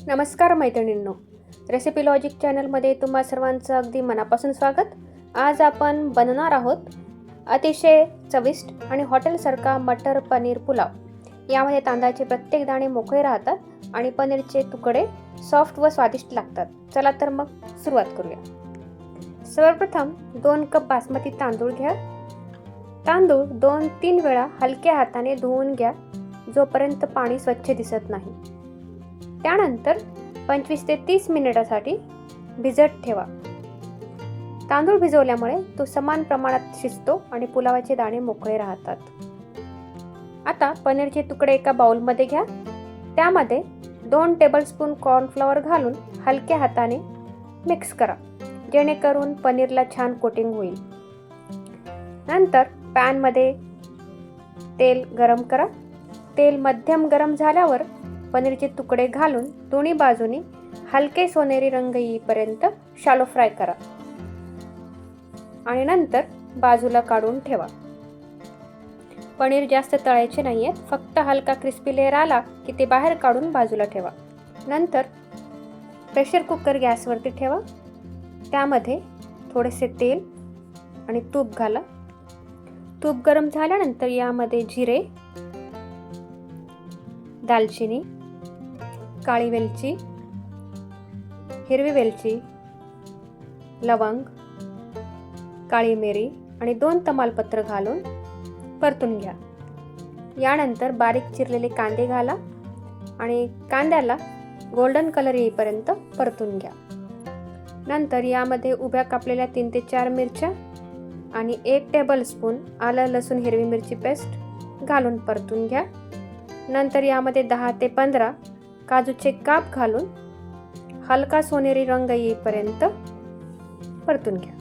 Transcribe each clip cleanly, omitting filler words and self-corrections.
नमस्कार मैत्रिणींनो, recipe logic चॅनलमध्ये तुम्हा सर्वांचं अगदी मनापासून स्वागत. आज आपण बनवणार आहोत अतिशय चविष्ट आणि हॉटेलसारखा मटर पनीर पुलाव. यामध्ये तांदळाचे प्रत्येक दाणे मोकळे राहतात आणि पनीरचे तुकडे सॉफ्ट व स्वादिष्ट लागतात. चला तर मग सुरुवात करूया. सर्वप्रथम 2 कप बासमती तांदूळ घ्या. तांदूळ 2-3 वेळा हलक्या हाताने धुवून घ्या जोपर्यंत पाणी स्वच्छ दिसत नाही. त्यानंतर 25 ते 30 मिनिटांसाठी भिजत ठेवा. तांदूळ भिजवल्यामुळे तो समान प्रमाणात शिजतो आणि पुलावाचे दाणे मोकळे राहतात. आता पनीरचे तुकडे एका बाउलमध्ये घ्या. त्यामध्ये 2 टेबलस्पून कॉर्नफ्लॉवर घालून हलक्या हाताने मिक्स करा, जेणेकरून पनीरला छान कोटिंग होईल. नंतर पॅनमध्ये तेल गरम करा. तेल मध्यम गरम झाल्यावर पनीरचे तुकडे घालून दोन्ही बाजूनी हलके सोनेरी रंग येईपर्यंत शॅलो फ्राय करा आणि नंतर बाजूला काढून ठेवा. पनीर जास्त तळायचे नाहीये, फक्त हलका क्रिस्पी लेअर आला की ते बाहेर काढून बाजूला ठेवा. नंतर प्रेशर कुकर गॅसवरती ठेवा. त्यामध्ये थोडेसे तेल आणि तूप घाला. तूप गरम झाल्यानंतर यामध्ये जिरे, दालचिनी, काळी वेलची, हिरवी वेलची, लवंग, काळी मिरी आणि 2 तमालपत्र घालून परतून घ्या. यानंतर बारीक चिरलेले कांदे घाला आणि कांद्याला गोल्डन कलर येईपर्यंत परतून घ्या. नंतर यामध्ये उभ्या कापलेल्या 3 ते 4 मिरच्या आणि 1 टेबलस्पून आलं लसूण हिरवी मिरची पेस्ट घालून परतून घ्या. नंतर यामध्ये 10 ते 15 काजूचे काप घालून हलका सोनेरी रंग येईपर्यंत परतून घ्या.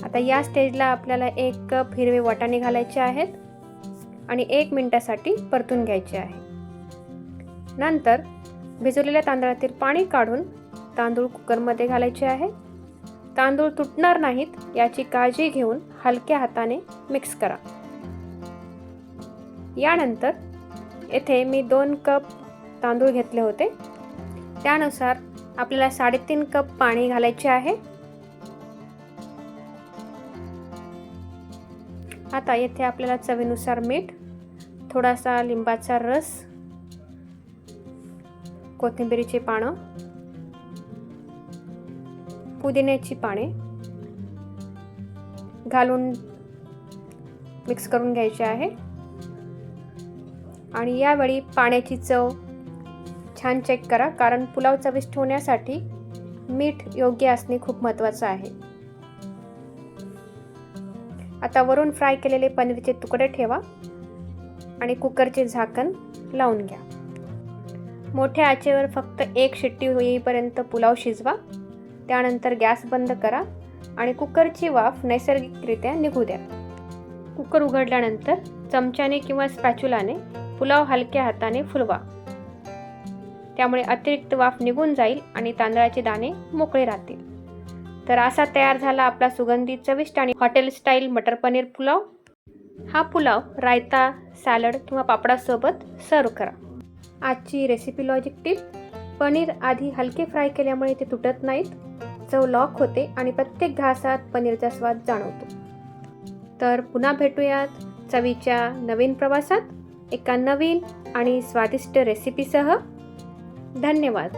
आता या स्टेजला आपल्याला 1 कप हिरवे वाटाणे घालायचे आहेत आणि 1 मिनिटासाठी परतून घ्यायचे आहे. नंतर भिजवलेल्या तांदळातील पाणी काढून तांदूळ कुकरमध्ये घालायचे आहे. तांदूळ तुटणार नाहीत याची काळजी घेऊन हलक्या हाताने मिक्स करा. यानंतर येथे मी 2 कप तांदूळ घेतले होते, त्यानुसार आपल्याला 3.5 कप पाणी घालायचे आहे. आता येथे आपल्याला चवीनुसार मीठ, थोडासा लिंबाचा रस, कोथिंबीरीची पानं, पुदिन्याची पाने घालून मिक्स करून घ्यायचे आहे. आणि यावेळी पाण्याची चव छान चेक करा, कारण पुलाव चविष्ट होण्यासाठी मीठ योग्य असणे खूप महत्त्वाचं आहे. आता वरून फ्राय केलेले पनीरचे तुकडे ठेवा आणि कुकरचे झाकण लावून घ्या. मोठ्या आचेवर फक्त 1 शिट्टी होईपर्यंत पुलाव शिजवा. त्यानंतर गॅस बंद करा आणि कुकरची वाफ नैसर्गिकरित्या निघू द्या. कुकर उघडल्यानंतर चमच्याने किंवा स्पॅच्युलाने पुलाव हलक्या हाताने फुलवा. त्यामुळे अतिरिक्त वाफ निघून जाईल आणि तांदळाचे दाणे मोकळे राहतील. तर असा तयार झाला आपला सुगंधी, चविष्ट आणि हॉटेल स्टाईल मटर पनीर पुलाव. हा पुलाव रायता, सॅलड किंवा पापडासोबत सर्व करा. आजची रेसिपी लॉजिक टिप: पनीर आधी हलके फ्राय केल्यामुळे ते तुटत नाहीत, चव लॉक होते आणि प्रत्येक घासात पनीरचा स्वाद जाणवतो. तर पुन्हा भेटूयात चवीच्या नवीन प्रवासात एका नवीन आणि स्वादिष्ट रेसिपीसह. धन्यवाद.